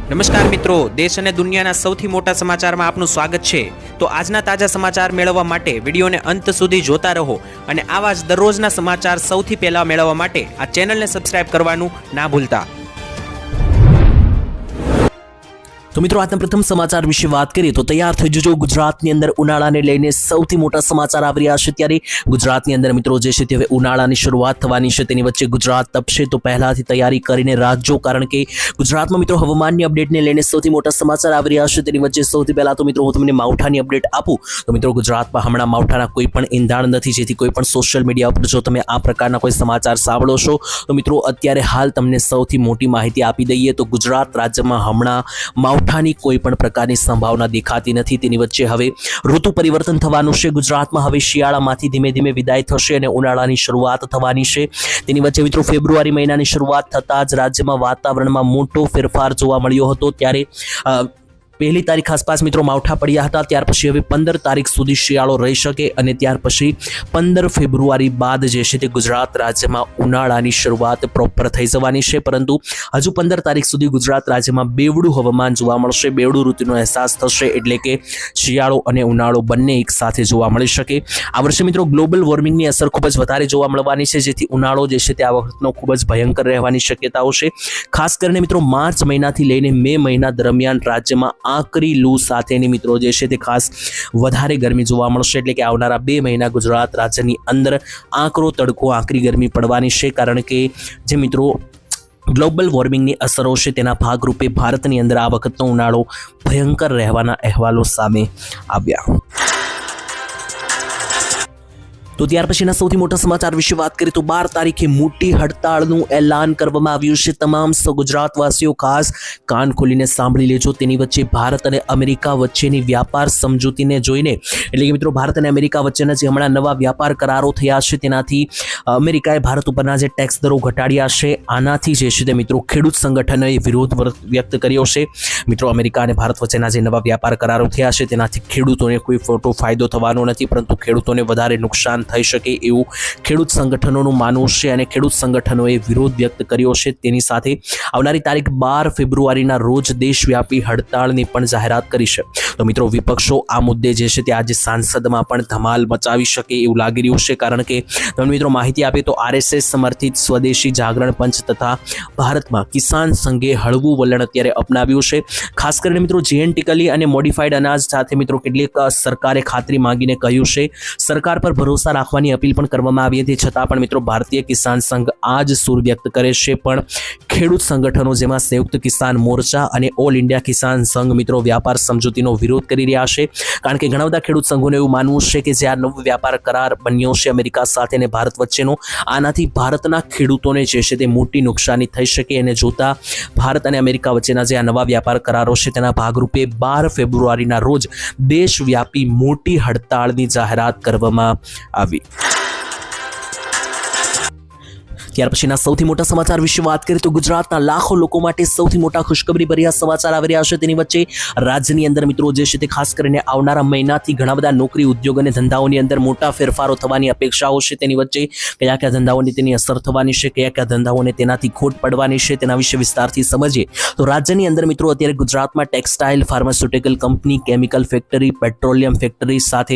નમસ્કાર મિત્રો, દેશ અને દુનિયાના સૌથી મોટા સમાચારમાં આપનું સ્વાગત છે। તો આજના તાજા સમાચાર મેળવવા માટે વિડીયોને અંત સુધી જોતા રહો અને આવા જ દરરોજના સમાચાર સૌથી પહેલા મેળવવા માટે આ ચેનલને સબસ્ક્રાઇબ કરવાનું ના ભૂલતા। તો મિત્રો આજના પ્રથમ સમાચાર વિશે વાત કરીએ તો તૈયાર થઈ જજો। ગુજરાતની અંદર ઉનાળાને લઈને સૌથી મોટા સમાચાર આવી રહ્યા છે। ત્યારે ગુજરાતની અંદર મિત્રો જે છે તે હવે ઉનાળાની શરૂઆત થવાની છે, તેની વચ્ચે ગુજરાત તપશે તો પહેલાથી તૈયારી કરીને રાખજો, કારણ કે ગુજરાતમાં મિત્રો હવામાનની અપડેટને લઈને સૌથી મોટા સમાચાર આવી રહ્યા છે। તેની વચ્ચે સૌથી પહેલા તો મિત્રો હું તમને માવઠાની અપડેટ આપું તો મિત્રો ગુજરાતમાં હમણાં માવઠાના કોઈ પણ ઇંધાણ નથી, જેથી કોઈ પણ સોશિયલ મીડિયા ઉપર જો તમે આ પ્રકારના કોઈ સમાચાર સાંભળો છો તો મિત્રો અત્યારે હાલ તમને સૌથી મોટી માહિતી આપી દઈએ તો ગુજરાત રાજ્યમાં હમણાં માવઠાની કોઈ પણ પ્રકારની સંભાવના દેખાતી નથી। તેની વચ્ચે હવે ઋતુ પરિવર્તન થવાનું છે। ગુજરાતમાં હવે શિયાળામાંથી ધીમે ધીમે વિદાય થશે અને ઉનાળાની શરૂઆત થવાની છે। તેની વચ્ચે મિત્રો ફેબ્રુઆરી મહિનાની શરૂઆત થતાં જ રાજ્યમાં વાતાવરણમાં મોટો ફેરફાર જોવા મળ્યો હતો। ત્યારે પહેલી તારીખ આસપાસ મિત્રો માવઠા પડ્યા હતા, ત્યાર પછી હવે 15 તારીખ સુધી શિયાળો રહી શકે અને ત્યાર પછી 15 ફેબ્રુઆરી બાદ જે છે તે ગુજરાત રાજ્યમાં ઉનાળાની શરૂઆત પ્રોપર થઈ જવાની છે। પરંતુ હજુ 15 તારીખ સુધી ગુજરાત રાજ્યમાં બેવડું હવામાન જોવા મળશે, બેવડું ઋતુનો અહેસાસ થશે, એટલે કે શિયાળો અને ઉનાળો બંને એક સાથે જોવા મળી શકે। આ વર્ષે મિત્રો ગ્લોબલ વોર્મિંગની અસર ખૂબ જ વધારે જોવા મળવાની છે, જેથી ઉનાળો જે છે તે આ વખતનો ખૂબ જ ભયંકર રહેવાની શક્યતાઓ છે। ખાસ કરીને મિત્રો માર્ચ મહિનાથી લઈને મે મહિના દરમિયાન રાજ્યમાં આકરી લૂ સાથેની મિત્રો જે છે તે ખાસ વધારે ગરમી જોવા મળશે, એટલે કે આવનારા 2 મહિના ગુજરાત રાજ્યની અંદર આકરો તડકો, આકરી ગરમી પડવાની છે, કારણ કે જે મિત્રો ગ્લોબલ વોર્મિંગની અસરો છે તેના ભાગરૂપે ભારતની અંદર આ વખતનો ઉનાળો ભયંકર રહેવાના અહેવાલો સામે આવ્યા। તો ત્યાર પછીના સૌથી મોટા સમાચાર વિશે વાત કરીએ તો 12 તારીખે મોટી હડતાળનું એલાન કરવામાં આવ્યું છે। તમામ ગુજરાતવાસીઓ ખાસ કાન ખોલીને સાંભળી લેજો। તેની વચ્ચે ભારત અને અમેરિકા વચ્ચેની વ્યાપાર સમજૂતીને જોઈને, એટલે કે મિત્રો ભારત અને અમેરિકા વચ્ચેના જે હમણાં નવા વ્યાપાર કરારો થયા છે તેનાથી અમેરિકાએ ભારત ઉપરના જે ટેક્સ દરો ઘટાડ્યા છે, આનાથી જે છે તે મિત્રો ખેડૂત સંગઠનોએ વિરોધ વ્યક્ત કર્યો છે। મિત્રો અમેરિકા અને ભારત વચ્ચેના જે નવા વ્યાપાર કરારો થયા છે તેનાથી ખેડૂતોને કોઈ મોટો ફાયદો થવાનો નથી, પરંતુ ખેડૂતોને વધારે નુકસાન થઈ શકે એવું ખેડૂત સંગઠનોનું માનવું છે અને ખેડૂત સંગઠનોએ વિરોધ વ્યક્ત કર્યો છે। તેની સાથે આવનારી તારીખ 12 ફેબ્રુઆરીના રોજ દેશવ્યાપી હડતાળની પણ જાહેરાત કરી છે। તો મિત્રો વિપક્ષો આ મુદ્દે જે છે તે આજે સાંસદમાં પણ ધમાલ મચાવી શકે એવું લાગી રહ્યું છે, કારણ કે તમને મિત્રો માહિતી આપીએ તો RSS સમર્થિત સ્વદેશી જાગરણ પંચ તથા ભારતમાં કિસાન સંઘે હળવું વલણ અત્યારે અપનાવ્યું છે। ખાસ કરીને મિત્રો જેનેટિકલી અને મોડિફાઈડ અનાજ સાથે મિત્રો કેટલીક સરકારે ખાતરી માંગીને કહ્યું છે, સરકાર પર ભરોસા રાખવાની અપીલ પણ કરવામાં આવી હતી, છતાં પણ મિત્રો ભારતીય કિસાન સંઘ આ જ સૂર વ્યક્ત કરે છે। પણ ખેડૂત સંગઠનો જેમાં સંયુક્ત કિસાન મોરચા અને ઓલ ઇન્ડિયા કિસાન સંઘ મિત્રો વ્યાપાર સમજૂતીનો વિરોધ કરી રહ્યા છે, કારણ કે ઘણા બધા ખેડૂત સંઘોને એવું માનવું છે કે જે આ નવો વ્યાપાર કરાર બન્યો છે અમેરિકા સાથે અને ભારત વચ્ચેનો, આનાથી ભારતના ખેડૂતોને જે છે તે મોટી નુકસાની થઈ શકે, અને જોતા ભારત અને અમેરિકા વચ્ચેના જે આ નવા વ્યાપાર કરારો છે તેના ભાગરૂપે 12 ફેબ્રુઆરીના રોજ દેશવ્યાપી મોટી હડતાળની જાહેરાત કરવામાં આવી। ત્યાર પછીના સૌથી મોટા સમાચાર વિશે વાત કરીએ તો ગુજરાતના લાખો લોકો માટે સૌથી મોટા ખુશખબરી ભર્યા સમાચાર આવી રહ્યા છે। તેની વચ્ચે રાજ્યની અંદર મિત્રો જે છે તે ખાસ કરીને આવનારા મહિનાથી ઘણા બધા નોકરી, ઉદ્યોગ અને ધંધાઓની અંદર મોટા ફેરફારો થવાની અપેક્ષાઓ છે। તેની વચ્ચે કયા કયા ધંધાઓની તેની અસર થવાની છે, કયા કયા ધંધાઓને તેનાથી ખોટ પડવાની છે, તેના વિશે વિસ્તારથી સમજીએ તો રાજ્યની અંદર મિત્રો અત્યારે ગુજરાતમાં textile, pharmaceutical company, chemical factory, petroleum factory સાથે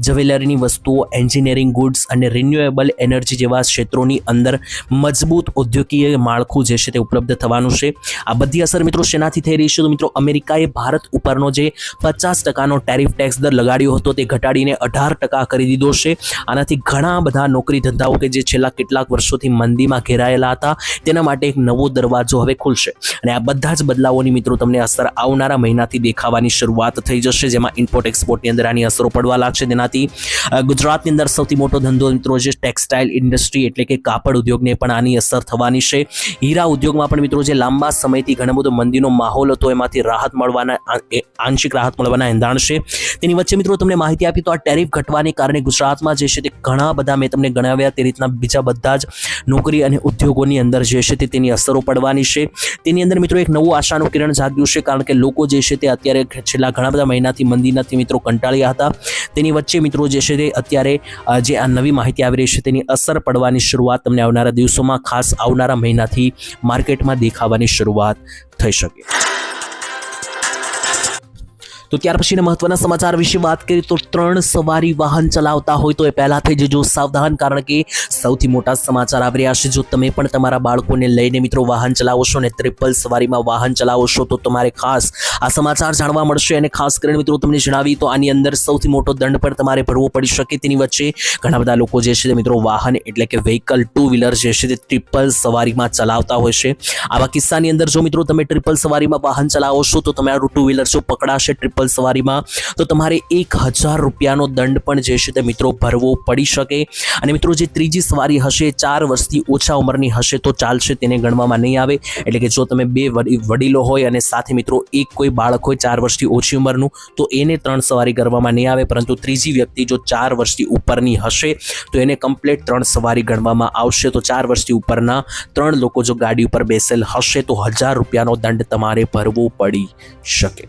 જ્વેલરીની વસ્તુઓ, એન્જિનિયરિંગ ગુડ્સ અને રિન્યુએબલ એનર્જી જેવા ક્ષેત્રોની અંદર મજબૂત ઔદ્યોગિક માળખું જે છે તે ઉપલબ્ધ થવાનું છે। આ બધી અસર મિત્રો શેનાથી થઈ રહી છે તો મિત્રો અમેરિકાએ ભારત ઉપરનો જે 50% ટેરિફ ટેક્સ દર લગાડ્યો હતો તે ઘટાડીને 18% કરી દીધો છે। આનાથી ઘણા બધા નોકરી ધંધાઓ કે જે છેલ્લા કેટલાક વર્ષોથી મંદીમાં ઘેરાયેલા હતા તેના માટે એક નવો દરવાજો હવે ખુલશે, અને આ બધા જ બદલાવોની મિત્રો તમને અસર આવનારા મહિનાથી દેખાવાની શરૂઆત થઈ જશે, જેમાં ઇમ્પોર્ટ એક્સપોર્ટની અંદર આની અસરો પડવા લાગશે। તેનાથી ગુજરાતની અંદર સૌથી મોટો ધંધો મિત્રો જે ટેક્સટાઇલ ઇન્ડસ્ટ્રી એટલે કે કાપડ ઉદ્યોગને પણ આની અસર થવાની છે। હીરા ઉદ્યોગમાં પણ મિત્રો જે લાંબા સમયથી ઘણો બધો મંદીનો માહોલ હતો એમાંથી આંશિક રાહત મળવાના એંધાણ છે। તેની વચ્ચે મિત્રો તમને માહિતી આપી તો આ ટેરિફ ઘટવાને કારણે ગુજરાતમાં જે છે તે ઘણા બધા મેં તમને ગણાવ્યા તે રીતના બીજા બધા જ નોકરી અને ઉદ્યોગોની અંદર જે છે તેની અસરો પડવાની છે। તેની અંદર મિત્રો એક નવું આશાનું કિરણ જાગ્યું છે, કારણ કે લોકો જે છે તે અત્યારે છેલ્લા ઘણા બધા મહિનાથી મંદીનાથી મિત્રો કંટાળ્યા હતા। તેની વચ્ચે મિત્રો જે છે તે અત્યારે જે આ નવી માહિતી આવી રહી છે તેની અસર પડવાની શરૂઆત તમને આવનારા દિવસોમાં ખાસ આવનારા મહિનાથી માર્કેટમાં દેખાવાની શરૂઆત થઈ શકે। તો ત્યાર પછીના મહત્વના સમાચાર વિશે વાત કરીએ તો 3 સવારી વાહન ચલાવતા હોય તો એ પહેલા થઈ જજો સાવધાન, કારણ કે સૌથી મોટા સમાચાર આવી રહ્યા છે. જો તમે પણ તમારા બાળકોને લઈને મિત્રો વાહન ચલાવો છો અને ટ્રિપલ સવારીમાં વાહન ચલાવો છો તો તમારે ખાસ આ સમાચાર જાણવા મળશે. અને ખાસ કરીને મિત્રો તમને જણાવી તો આની અંદર સૌથી મોટો દંડ પણ તમારે ભરવો પડી શકે. તેની વચ્ચે ઘણા બધા લોકો જે છે તે મિત્રો વાહન એટલે કે વ્હીકલ 2 વ્હીલર જે છે તે ટ્રિપલ સવારીમાં ચલાવતા હોય છે. આવા કિસ્સાની અંદર જો મિત્રો તમે ટ્રિપલ સવારીમાં વાહન ચલાવો છો તો તમારું 2 વ્હીલર જો પકડાશે ટ્રિપલ સવારીમાં તો તમારે 1000 રૂપિયાનો દંડ પણ જે છે તે મિત્રો ભરવો પડી શકે. અને મિત્રો જે ત્રીજી સવારી હશે 4 વર્ષથી ઓછા ઉંમરની હશે તો ચાલશે, તેને ગણવામાં નહીં આવે. એટલે કે જો તમે 2 વડીલો હોય અને સાથે મિત્રો એક કોઈ બાળક હોય 4 વર્ષથી ઓછી ઉંમરનું તો એને 3 સવારી ગણવામાં નહીં આવે, પરંતુ ત્રીજી વ્યક્તિ જો 4 વર્ષથી ઉપરની હશે તો એને કમ્પ્લીટ 3 સવારી ગણવામાં આવશે. તો 4 વર્ષથી ઉપરના 3 લોકો જો ગાડી ઉપર બેસેલ હશે તો 1000 રૂપિયાનો દંડ તમારે ભરવો પડી શકે.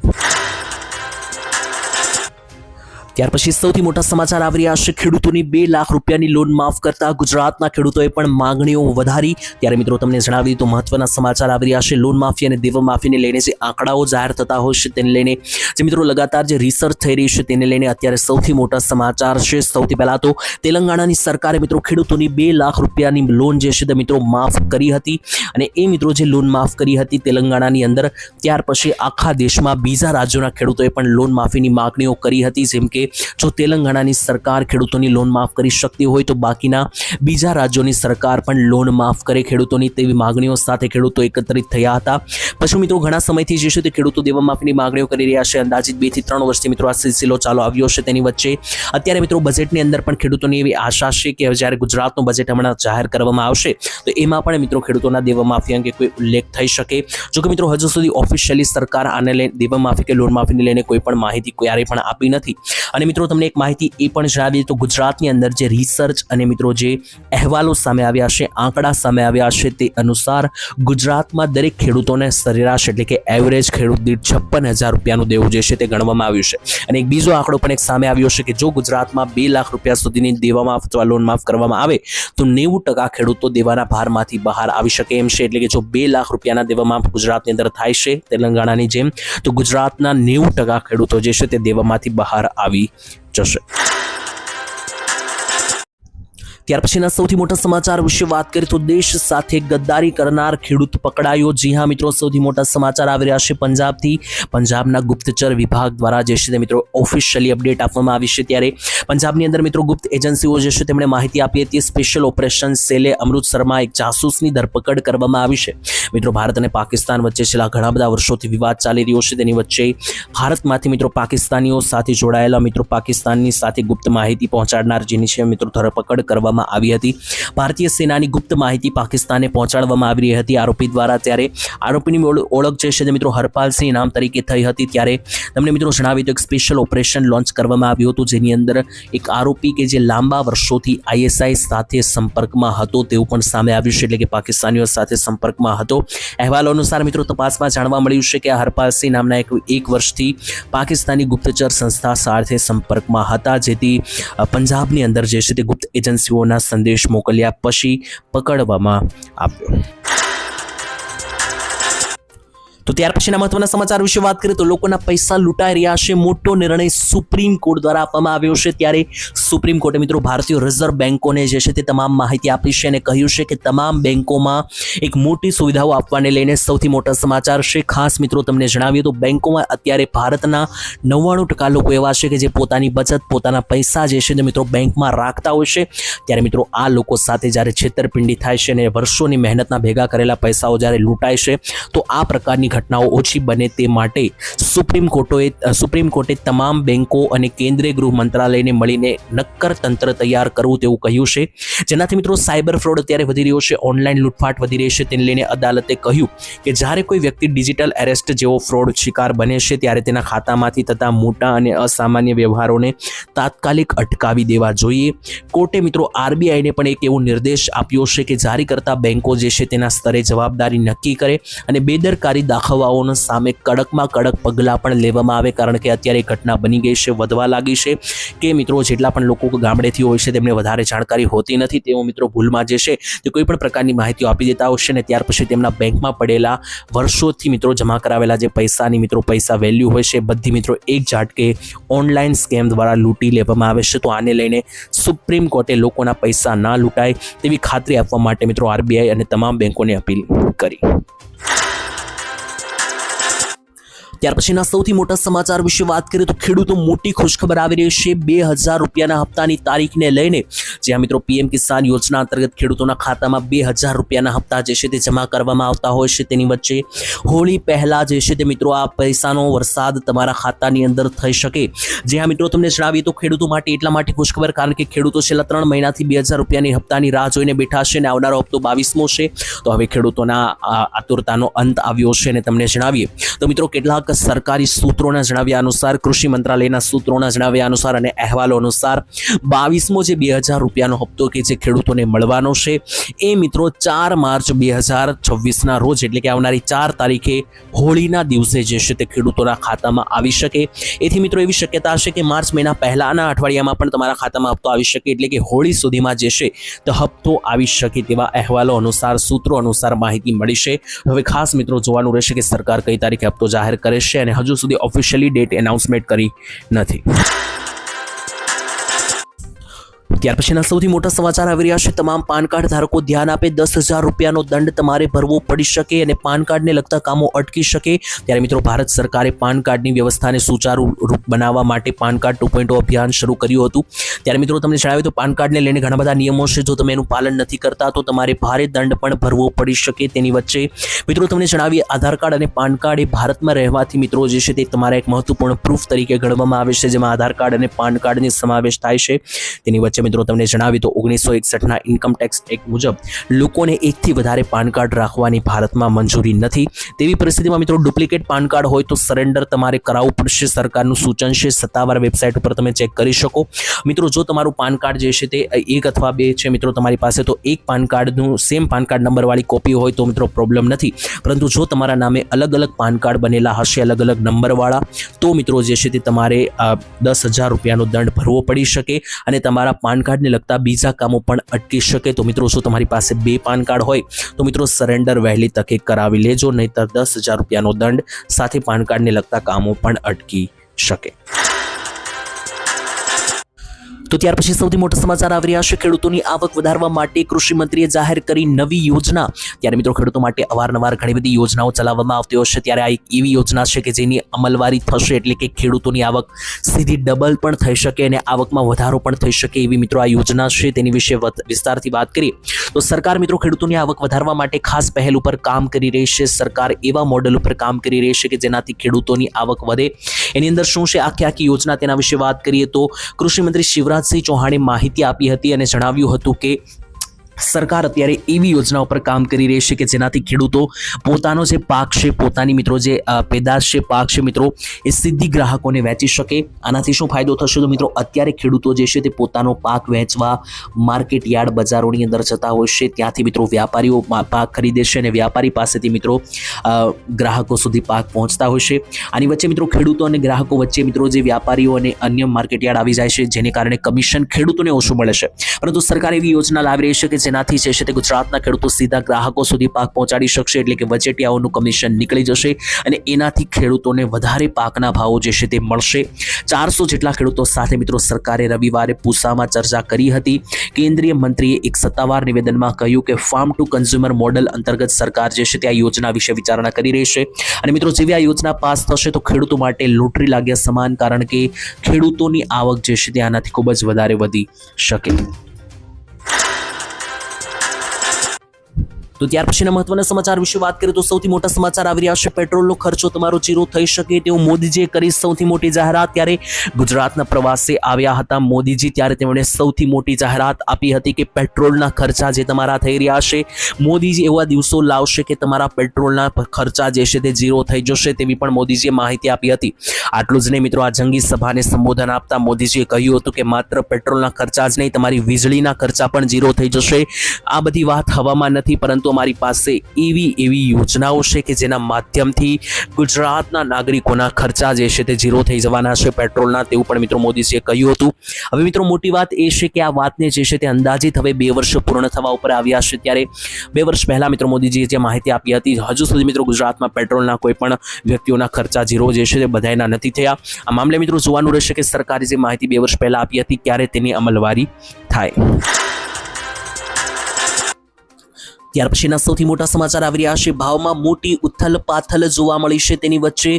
ત્યાર પછી સૌથી મોટા સમાચાર આવી રહ્યા છે. ખેડૂતોની 2 લાખ રૂપિયાની લોન માફ કરતા ગુજરાતના ખેડૂતોએ પણ માંગણીઓ વધારી. ત્યારે મિત્રો તમને જણાવી તો મહત્વના સમાચાર આવી રહ્યા છે. લોન માફી અને દેવા માફીને લઈને જે આંકડાઓ જાહેર થતા હોય છે તેને લઈને જે મિત્રો લગાતાર જે રિસર્ચ થઈ રહી છે તેને લઈને અત્યારે સૌથી મોટા સમાચાર છે. સૌથી પહેલા તો તેલંગાણાની સરકારે મિત્રો ખેડૂતોની 2 લાખ રૂપિયાની લોન જે છે તે મિત્રો માફ કરી હતી. અને એ મિત્રો જે લોન માફ કરી હતી તેલંગાણાની અંદર, ત્યાર પછી આખા દેશમાં બીજા રાજ્યોના ખેડૂતોએ પણ લોન માફીની માંગણીઓ કરી હતી. જેમ કે જો તેલંગાણાની સરકાર ખેડૂતોની લોન માફ કરી શકતી હોય તો બાકીના બીજા રાજ્યોની સરકાર પણ લોન માફ કરે ખેડૂતોની, તેવી માંગણીઓ સાથે ખેડૂતો એકત્રિત થયા હતા. પછી મિત્રો ઘણા સમયથી જે છે તે ખેડૂતો દેવા માફીની માંગણીઓ કરી રહ્યા છે. અંદાજિત 2 થી 3 વર્ષથી મિત્રો આ સિલસિલો ચાલુ આવ્યો છે. તેની વચ્ચે અત્યારે મિત્રો બજેટની અંદર પણ ખેડૂતોની એવી આશા છે કે જ્યારે ગુજરાતનું બજેટ હમણાં જાહેર કરવામાં આવશે તો એમાં પણ મિત્રો ખેડૂતોના દેવા માફી અંગે કોઈ ઉલ્લેખ થઈ શકે. જોકે મિત્રો હજુ સુધી ઓફિશિયલી સરકાર આને લઈને દેવા માફી કે લોન માફીને લઈને કોઈ પણ માહિતી ક્યારેય પણ આપી નથી. અને મિત્રો તમને એક માહિતી એ પણ જણાવીએ તો ગુજરાતની અંદર જે રિસર્ચ અને મિત્રો જે અહેવાલો સામે આવ્યા છે, આંકડા સામે આવ્યા છે, તે અનુસાર ગુજરાતમાં દરેક ખેડૂતોને સરેરાશ એટલે કે એવરેજ ખેડૂત દીઠ 56,000 રૂપિયાનું દેવું જે છે તે ગણવામાં આવ્યું છે. અને એક બીજો આંકડો પણ એક સામે આવ્યો છે કે જો ગુજરાતમાં 2 લાખ રૂપિયા સુધીની દેવા માફ અથવા લોન માફ કરવામાં આવે તો 90% ખેડૂતો દેવાના ભારમાંથી બહાર આવી શકે એમ છે. એટલે કે જો 2 લાખ રૂપિયાના દેવા માફ ગુજરાતની અંદર થાય છે તેલંગાણાની જેમ, તો ગુજરાતના 90% ખેડૂતો જે છે તે દેવામાંથી બહાર આવી જશે. ત્યાર પછીના સૌથી મોટા સમાચાર વિશે વાત કરીએ તો દેશ સાથે ગદ્દારી કરનાર ખેડૂત પકડાયો. જી હા મિત્રો, સૌથી મોટા સમાચાર આવી રહ્યા છે પંજાબથી. પંજાબના ગુપ્તચર વિભાગ દ્વારા જે છે તે મિત્રો ઓફિશિયલી અપડેટ આપવામાં આવી છે. ત્યારે પંજાબની અંદર મિત્રો ગુપ્ત એજન્સીઓ જે છે તેમણે માહિતી આપી હતી. સ્પેશિયલ ઓપરેશન સેલે અમૃતસરમાં એક જાસૂસની ધરપકડ કરવામાં આવી છે. મિત્રો ભારત અને પાકિસ્તાન વચ્ચે છેલ્લા ઘણા બધા વર્ષોથી વિવાદ ચાલી રહ્યો છે. તેની વચ્ચે ભારતમાંથી મિત્રો પાકિસ્તાનીઓ સાથે જોડાયેલા મિત્રો પાકિસ્તાનની સાથે ગુપ્ત માહિતી પહોંચાડનાર જેની છે મિત્રો ધરપકડ કરવામાં આવી હતી. ભારતીય સેનાની ગુપ્ત માહિતી પાકિસ્તાને પહોંચાડવામાં આવી રહી હતી આરોપી દ્વારા. ત્યારે આરોપીની ઓળખ જે છે તે મિત્રો હરપાલસિંહ નામ તરીકે થઈ હતી. ત્યારે તમને મિત્રો જણાવી તો એક સ્પેશિયલ ઓપરેશન લોન્ચ કરવામાં આવ્યું હતું જેની અંદર એક આરોપી કે જે લાંબા વર્ષોથી ISI સાથે સંપર્કમાં હતો તેવું પણ સામે આવ્યું છે. એટલે કે પાકિસ્તાનીઓ સાથે સંપર્કમાં હતો. અહેવાલો અનુસાર મિત્રો તપાસમાં જાણવા મળ્યું છે કે આ હરપાલસિંહ નામના એક વર્ષથી પાકિસ્તાની ગુપ્તચર સંસ્થા સાથે સંપર્કમાં હતા, જેથી પંજાબની અંદર જે છે તે ગુપ્ત એજન્સીઓ સંદેશ મોકલ્યા પછી પકડવામાં આવ્યો. તો ત્યાર પછીના મહત્વના સમાચાર વિશે વાત કરીએ તો લોકોના પૈસા લૂંટાઈ રહ્યા છે. મોટો નિર્ણય સુપ્રીમ કોર્ટ દ્વારા આપવામાં આવ્યો છે. ત્યારે સુપ્રીમ કોર્ટે મિત્રો ભારતીય રિઝર્વ બેન્કોને જે છે તે તમામ માહિતી આપી છે અને કહ્યું છે કે તમામ બેન્કોમાં એક મોટી સુવિધાઓ આપવાને લઈને સૌથી મોટા સમાચાર છે. ખાસ મિત્રો તમને જણાવીએ તો બેન્કોમાં અત્યારે ભારતના 99% લોકો એવા છે કે જે પોતાની બચત, પોતાના પૈસા જે છે તે મિત્રો બેંકમાં રાખતા હોય છે. ત્યારે મિત્રો આ લોકો સાથે જ્યારે છેતરપિંડી થાય છે અને વર્ષોની મહેનતના ભેગા કરેલા પૈસાઓ જ્યારે લૂંટાય છે તો આ પ્રકારની ઘટનાઓ ઓછી બને તે માટે સુપ્રીમ કોર્ટે તમામ બેન્કો અને કેન્દ્રીય ગૃહ મંત્રાલયને મળીને નક્કર તંત્ર તૈયાર કરવું તેવું કહ્યું છે. જેનાથી મિત્રો સાયબર ફ્રોડ અત્યારે વધી રહ્યો છે, ઓનલાઈન લૂંટફાટ વધી રહી છે. તેને લઈને અદાલતે કહ્યું કે જ્યારે કોઈ વ્યક્તિ ડિજિટલ એરેસ્ટ જેવો ફ્રોડ શિકાર બને છે ત્યારે તેના ખાતામાંથી થતા મોટા અને અસામાન્ય વ્યવહારોને તાત્કાલિક અટકાવી દેવા જોઈએ. કોર્ટે મિત્રો RBIને પણ એક એવો નિર્દેશ આપ્યો છે કે જારી કરતા બેન્કો જે છે તેના સ્તરે જવાબદારી નક્કી કરે અને બેદરકારી દાખલ દાખવાઓનો સામે કડકમાં કડક પગલાં પણ લેવામાં આવે, કારણ કે અત્યારે ઘટના બની ગઈ છે, વધવા લાગી છે કે મિત્રો જેટલા પણ લોકો ગામડેથી હોય છે તેમને વધારે જાણકારી હોતી નથી, તેઓ મિત્રો ભૂલમાં જે છે તે કોઈ પણ પ્રકારની માહિતીઓ આપી દેતા હોય છે ને ત્યાર પછી તેમના બેંકમાં પડેલા વર્ષોથી મિત્રો જમા કરાવેલા જે પૈસાની મિત્રો પૈસા વેલ્યુ હોય છે બધી મિત્રો એક ઝાટકે ઓનલાઈન સ્કેમ દ્વારા લૂંટી લેવામાં આવે છે. તો આને લઈને સુપ્રીમ કોર્ટે લોકોના પૈસા ના લૂંટાય તેવી ખાતરી આપવા માટે મિત્રો આરબીઆઈ અને તમામ બેંકોને અપીલ કરી. ત્યાર પછીના સૌથી મોટા સમાચાર વિશે વાત કરીએ તો ખેડૂતો મોટી ખુશખબર આવી રહી છે. 2000 રૂપિયાના હપ્તાની તારીખને લઈને જ્યાં મિત્રો પીએમ કિસાન યોજના અંતર્ગત ખેડૂતોના ખાતામાં 2000 રૂપિયાના હપ્તા જે છે તે જમા કરવામાં આવતા હોય છે, તેની વચ્ચે હોળી પહેલા જે છે તે મિત્રો આ પૈસાનો વરસાદ તમારા ખાતાની અંદર થઈ શકે. જ્યાં મિત્રો તમને જણાવીએ તો ખેડૂતો માટે એટલા માટે ખુશખબર કારણ કે ખેડૂતો છેલ્લા 3 મહિનાથી 2000 રૂપિયાની હપ્તાની રાહ જોઈને બેઠા છે અને આવનારો હપ્તો 22મો છે. તો હવે ખેડૂતોના આતુરતાનો અંત આવ્યો છે અને તમને જણાવીએ તો મિત્રો કેટલાક સરકારી સૂત્રોના જણાવ્યા અનુસાર, કૃષિ મંત્રાલયના સૂત્રોના જણાવ્યા અનુસાર અને અહેવાલો અનુસાર 22મો જે 2000 રૂપિયાનો હપ્તો કે જે ખેડૂતોને મળવાનો છે એ મિત્રો 4 માર્ચ 2026ના રોજ એટલે કે આવનારી 4 તારીખે હોળીના દિવસે જે છે તે ખેડૂતોના ખાતામાં આવી શકે. એથી મિત્રો એવી શક્યતા હશે કે માર્ચ મહિના પહેલાના અઠવાડિયામાં પણ તમારા ખાતામાં હપ્તો આવી શકે, એટલે કે હોળી સુધીમાં જે છે તો હપ્તો આવી શકે તેવા અહેવાલો અનુસાર, સૂત્રો અનુસાર માહિતી મળી છે. હવે ખાસ મિત્રો જોવાનું રહેશે કે સરકાર કઈ તારીખે હપ્તો જાહેર કરે છે અને હજુ સુધી ઓફિશિયલી ડેટ એનાઉન્સમેન્ટ કરી નથી. ત્યાર પછીના સૌથી મોટા સમાચાર આવી રહ્યા છે. તમામ પાન કાર્ડ ધારકો ધ્યાન આપે, 10,000 રૂપિયાનો દંડ તમારે ભરવો પડી શકે અને પાન કાર્ડને લગતા કામો અટકી શકે. ત્યારે મિત્રો ભારત સરકારે પાન કાર્ડની વ્યવસ્થાને સુચારુ રૂપ બનાવવા માટે પાન કાર્ડ 2.0 અભિયાન શરૂ કર્યું હતું. ત્યારે મિત્રો તમને જણાવ્યું તો પાન કાર્ડને લઈને ઘણા બધા નિયમો છે, જો તમે એનું પાલન નથી કરતા તો તમારે ભારે દંડ પણ ભરવો પડી શકે. તેની વચ્ચે મિત્રો તમને જણાવીએ આધાર કાર્ડ અને પાન કાર્ડ એ ભારતમાં રહેવાથી મિત્રો જે છે તે તમારા એક મહત્વપૂર્ણ પ્રૂફ તરીકે ગણવામાં આવે છે, જેમાં આધાર કાર્ડ અને પાન કાર્ડની સમાવેશ થાય છે. તેની વચ્ચે મિત્રો તમને જણાવી તો 1961ના ઇન્કમ ટેક્સ એક્ટ મુજબ લોકોને એકથી વધારે પાન કાર્ડ રાખવાની ભારતમાં મંજૂરી નથી. તેવી પરિસ્થિતિમાં મિત્રો ડુપ્લિકેટ પાન કાર્ડ હોય તો સરેન્ડર તમારે કરાવવું પડશે. સરકારનું સૂચન છે, સત્તાવાર વેબસાઇટ ઉપર તમે ચેક કરી શકો. મિત્રો જો તમારું પાન કાર્ડ જે છે તે 1 અથવા 2 છે મિત્રો તમારી પાસે, તો એક પાન કાર્ડનું સેમ પાન કાર્ડ નંબરવાળી કોપી હોય તો મિત્રો પ્રોબ્લેમ નથી, પરંતુ જો તમારા નામે અલગ અલગ પાન કાર્ડ બનેલા હશે, અલગ અલગ નંબરવાળા, તો મિત્રો જે છે તે તમારે 10,000 રૂપિયાનો દંડ ભરવો પડી શકે અને તમારા પાન કાર્ડને લગતા બીજા કામો પણ અટકી શકે. તો મિત્રો જો તમારી પાસે 2 પાન કાર્ડ હોય તો મિત્રો સરેન્ડર વહેલી તકે કરાવી લેજો, નહીંતર 10,000 રૂપિયાનો દંડ સાથે પાન કાર્ડને લગતા કામો પણ અટકી શકે. તો ત્યાર પછી સૌથી મોટા સમાચાર આવી રહ્યા છે. ખેડૂતોની આવક વધારવા માટે કૃષિ મંત્રીએ જાહેર કરી નવી યોજના. ત્યારે મિત્રો ખેડૂતો માટે અવારનવાર ઘણી બધી યોજનાઓ ચલાવવામાં આવતી હોય છે, ત્યારે આ એક એવી યોજના છે કે જેની અમલવારી થશે એટલે કે ખેડૂતોની આવક સીધી ડબલ પણ થઈ શકે અને આવકમાં વધારો પણ થઈ શકે એવી મિત્રો આ યોજના છે. તેની વિશે વિસ્તારથી વાત કરીએ તો સરકાર મિત્રો ખેડૂતોની આવક વધારવા માટે ખાસ પહેલ ઉપર કામ કરી રહી છે. સરકાર એવા મોડેલ ઉપર કામ કરી રહી છે કે જેનાથી ખેડૂતોની આવક વધે. એની અંદર શું છે આખી યોજના તેના વિશે વાત કરીએ તો કૃષિ મંત્રી શિવરાજસિંહ ચૌહાણે માહિતી આપી હતી અને જણાવ્યું હતું કે સરકાર અત્યારે એવી યોજનાઓ પર કામ કરી રહી છે કે જેનાથી ખેડૂતો પોતાનો જે પાક છે, પોતાની મિત્રો જે પેદાશ છે, પાક છે મિત્રો, એ સીધી ગ્રાહકોને વેચી શકે. આનાથી શું ફાયદો થશે તો મિત્રો અત્યારે ખેડૂતો જે છે તે પોતાનો પાક વેચવા માર્કેટ યાર્ડ બજારોની અંદર જતા હોય છે, ત્યાંથી મિત્રો વ્યાપારીઓ પાક ખરીદે છે અને વ્યાપારી પાસેથી મિત્રો ગ્રાહકો સુધી પાક પહોંચતા હોય છે. આની વચ્ચે મિત્રો ખેડૂતો અને ગ્રાહકો વચ્ચે મિત્રો જે વ્યાપારીઓ અને અન્ય માર્કેટ યાર્ડ આવી જાય છે, જેને કારણે કમિશન ખેડૂતોને ઓછું મળે છે. પરંતુ સરકાર એવી યોજના લાવી રહી છે કે જેનાથી જે છે તે ગુજરાતના ખેડૂતો સીધા ગ્રાહકો સુધી પાક પહોંચાડી શકશે, એટલે કે વચેટિયાઓનું કમિશન નીકળી જશે અને એનાથી ખેડૂતોને વધારે પાકના ભાવો જે છે તે મળશે. 400 જેટલા ખેડૂતો સાથે મિત્રો સરકારે રવિવારે પૂસામાં ચર્ચા કરી હતી. કેન્દ્રીય મંત્રીએ એક સત્તાવાર નિવેદનમાં કહ્યું કે ફાર્મ ટુ કન્ઝ્યુમર મોડેલ અંતર્ગત સરકાર જે છે તે આ યોજના વિશે વિચારણા કરી રહી છે અને મિત્રો જેવી આ યોજના પાસ થશે તો ખેડૂતો માટે લોટરી લાગ્યા સમાન, કારણ કે ખેડૂતોની આવક જે છે તે આનાથી ખૂબ જ વધારે વધી શકે. તો ત્યાર પછીના મહત્વના સમાચાર વિશે વાત કરીએ તો સૌથી મોટા સમાચાર આવી રહ્યા છે. પેટ્રોલનો ખર્ચો તમારો 0 થઈ શકે તેવું મોદીજીએ કરી સૌથી મોટી જાહેરાત. ત્યારે ગુજરાતના પ્રવાસે આવ્યા હતા મોદીજી, ત્યારે તેમણે સૌથી મોટી જાહેરાત આપી હતી કે પેટ્રોલના ખર્ચા જે તમારા થઈ રહ્યા છે, મોદીજી એવા દિવસો લાવશે કે તમારા પેટ્રોલના ખર્ચા જે છે તે 0 થઈ જશે, તેવી પણ મોદીજીએ માહિતી આપી હતી. આટલું જ નહીં મિત્રો, આ જંગી સભાને સંબોધન આપતા મોદીજીએ કહ્યું હતું કે માત્ર પેટ્રોલના ખર્ચા જ નહીં, તમારી વીજળીના ખર્ચા પણ 0 થઈ જશે. આ બધી વાત હવામાં નથી, પરંતુ તો અમારી પાસે એવી યોજનાઓ છે કે જેના માધ્યમથી ગુજરાતના નાગરિકોના ખર્ચા જે છે તે ઝીરો થઈ જવાના છે પેટ્રોલના, તેવું પણ મિત્રો મોદીજીએ કહ્યું હતું. હવે મિત્રો મોટી વાત એ છે કે આ વાતને જે છે તે અંદાજિત હવે 2 વર્ષ પૂર્ણ થવા ઉપર આવ્યા છે. ત્યારે 2 વર્ષ પહેલા મિત્રો મોદીજીએ જે માહિતી આપી હતી, હજુ સુધી મિત્રો ગુજરાતમાં પેટ્રોલના કોઈ પણ વ્યક્તિઓના ખર્ચા ઝીરો જે છે તે બધાયના નથી થયા. આ મામલે મિત્રો જોવાનું રહેશે કે સરકારે જે માહિતી 2 વર્ષ પહેલા આપી હતી ક્યારે તેની અમલવારી થાય. ત્યાર પછીના સૌથી મોટા સમાચાર આવી રહ્યા છે. ભાવમાં મોટી ઉથલ-પાથલ જોવા મળી છે. તેની વચ્ચે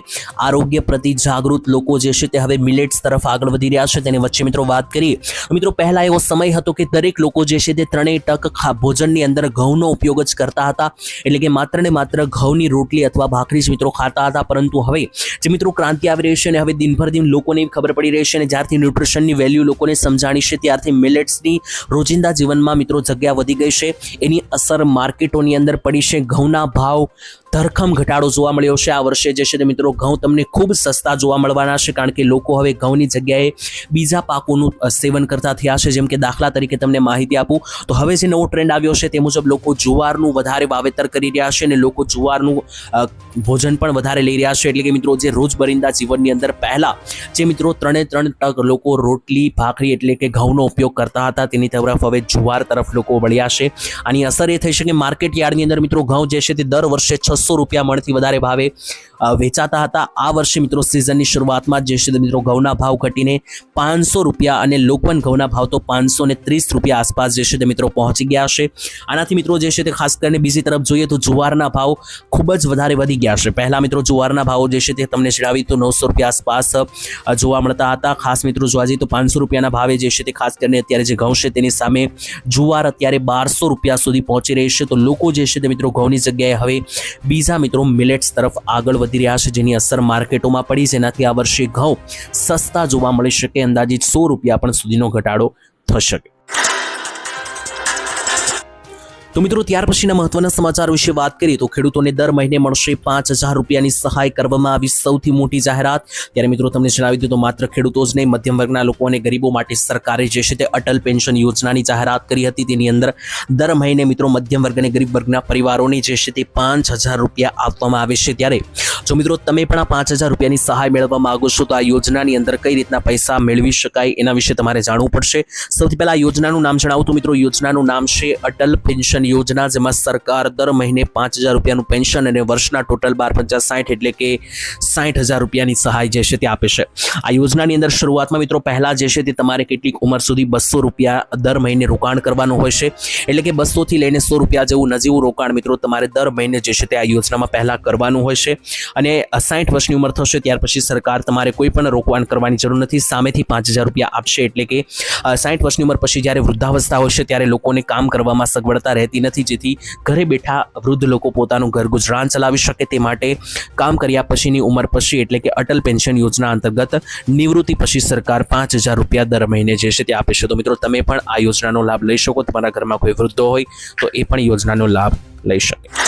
આરોગ્ય પ્રતિ જાગૃત લોકો જે છે તે હવે મિલેટ્સ તરફ આગળ વધી રહ્યા છે. તેની વચ્ચે મિત્રો વાત કરીએ તો મિત્રો પહેલા એવો સમય હતો કે દરેક લોકો જે છે તે 3 ટક ભોજનની અંદર ઘઉંનો ઉપયોગ જ કરતા હતા, એટલે કે માત્ર ને માત્ર ઘઉંની રોટલી અથવા ભાખરી જ મિત્રો ખાતા હતા. પરંતુ હવે જે મિત્રો ક્રાંતિ આવી રહી છે અને હવે દિનભર દિન લોકોને ખબર પડી રહી છે અને જ્યારથી ન્યુટ્રિશનની વેલ્યુ લોકોને સમજાણી છે ત્યારથી મિલેટ્સની રોજિંદા જીવનમાં મિત્રો જગ્યા વધી ગઈ છે. એની અસર માર્કેટોની અંદર પડી છે. ઘઉંના ભાવ ધરખમ ઘટાડો જોવા મળ્યો છે. આ વર્ષે જે છે તે મિત્રો ઘઉં તમને ખૂબ સસ્તા જોવા મળવાના છે, કારણ કે લોકો હવે ઘઉંની જગ્યાએ બીજા પાકોનું સેવન કરતા થયા છે. જેમ કે દાખલા તરીકે તમને માહિતી આપું તો હવે જે નવો ટ્રેન્ડ આવ્યો છે તે મુજબ લોકો જુવારનું વધારે વાવેતર કરી રહ્યા છે અને લોકો જુવારનું ભોજન પણ વધારે લઈ રહ્યા છે. એટલે કે મિત્રો જે રોજબરિંદા જીવનની અંદર પહેલા જે મિત્રો 3 લોકો રોટલી ભાખરી એટલે કે ઘઉંનો ઉપયોગ કરતા હતા તેની તરફ હવે જુવાર તરફ લોકો વળ્યા છે. આની અસર એ થઈ છે કે માર્કેટ યાર્ડની અંદર મિત્રો ઘઉં જે છે તે દર વર્ષે 600 રૂપિયા મણથી વધારે ભાવે વેચાતા હતા. આ વર્ષે મિત્રો સિઝનની શરૂઆતમાં જે છે મિત્રો ઘઉંના ભાવ ઘટીને 500 રૂપિયા અને લોકવન ઘઉંના ભાવ તો 530 રૂપિયા આસપાસ જે છે તે મિત્રો પહોંચી ગયા છે. આનાથી મિત્રો જે છે તે ખાસ કરીને બીજી તરફ જોઈએ તો જુવારના ભાવ ખૂબ જ વધારે વધી ગયા છે. પહેલા મિત્રો જુવારના ભાવો જે છે તે તમને જણાવી તો 900 રૂપિયા આસપાસ જોવા મળતા હતા. ખાસ મિત્રો જોવા જઈએ તો 500 રૂપિયાના ભાવે જે છે તે ખાસ કરીને અત્યારે જે ઘઉં છે તેની સામે જુવાર અત્યારે 1200 રૂપિયા સુધી પહોંચી રહી છે. તો લોકો જે છે તે મિત્રો ઘઉંની જગ્યાએ હવે બીજા મિત્રો મિલેટ્સ તરફ આગળ વધી રહ્યા છે, જેની અસર માર્કેટોમાં પડી, જેનાથી આ વર્ષે ઘઉં સસ્તા જોવા મળી શકે. અંદાજિત 100 રૂપિયા પણ સુધીનો ઘટાડો થઈ શકે. તો મિત્રો ત્યાર પછીના મહત્વના સમાચાર વિશે વાત કરીએ તો ખેડૂતોને દર મહિને મળશે 5000 રૂપિયાની સહાય કરવામાં આવી સૌથી મોટી જાહેરાત. ત્યારે મિત્રો તમને જણાવી દીધું તો માત્ર ખેડૂતો જ નહીં, મધ્યમ વર્ગના લોકો અને ગરીબો માટે સરકારે જે છે તે અટલ પેન્શન યોજનાની જાહેરાત કરી હતી. તેની અંદર દર મહિને મિત્રો મધ્યમ વર્ગ અને ગરીબ વર્ગના પરિવારોને જે છે તે 5000 રૂપિયા આપવામાં આવે છે. ત્યારે જો મિત્રો તમે પણ આ 5000 રૂપિયાની સહાય મેળવવા માંગો છો તો આ યોજનાની અંદર કઈ રીતના પૈસા મેળવી શકાય એના વિશે તમારે જાણવું પડશે. સૌથી પહેલા યોજનાનું નામ જણાવું તો મિત્રો યોજનાનું નામ છે અટલ પેન્શન યોજના, જેમાં સરકાર દર મહિને 5000 રૂપિયાનું પેન્શન અને વર્ષના ટોટલ 12×5 એટલે કે 60000 રૂપિયાની સહાય જે છે તે આપે છે. આ યોજનાની અંદર શરૂઆતમાં મિત્રો પહેલા જે છે તે તમારે કેટલીક ઉંમર સુધી 200 રૂપિયા દર મહિને રોકાણ કરવાનું હોય છે. એટલે કે 200 થી લઈને 100 રૂપિયા જેવું નજીવું રોકાણ મિત્રો તમારે દર મહિને જે છે તે આ યોજનામાં પહેલા કરવાનું હોય છે. અને 60 વર્ષની ઉંમર થશે ત્યાર પછી સરકાર તમારે કોઈ પણ રોકાણ કરવાની જરૂર નથી, સામેથી 5000 રૂપિયા આપશે. એટલે કે 60 વર્ષની ઉંમર પછી જ્યારે વૃદ્ધાવસ્થા હોય છે ત્યારે લોકોને કામ કરવામાં સગવડતા રહેતી નથી, જેથી ઘરે બેઠા વૃદ્ધ લોકો પોતાનું ઘર ગુજરાન ચલાવી શકે તે માટે કામ કર્યા પછીની ઉંમર પછી એટલે કે અટલ પેન્શન યોજના અંતર્ગત નિવૃત્તિ પછી સરકાર 5000 રૂપિયા દર મહિને જે છે તે આપે છે. તો મિત્રો તમે પણ આ યોજનાનો લાભ લઈ શકો. તમારા ઘરમાં કોઈ વૃદ્ધો હોય તો એ પણ યોજનાનો લાભ લઈ શકે.